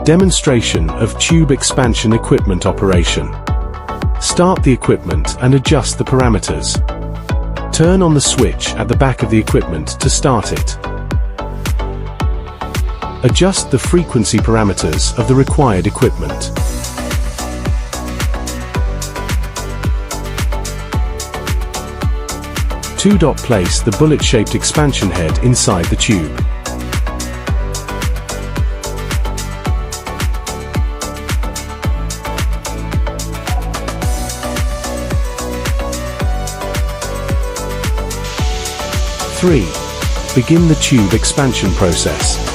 Demonstration of tube expansion equipment operation. Start the equipment and adjust the parameters. Turn on the switch at the back of the equipment to start it. Adjust the frequency parameters of the required equipment. Place the bullet-shaped expansion head inside the tube. Begin the tube expansion process.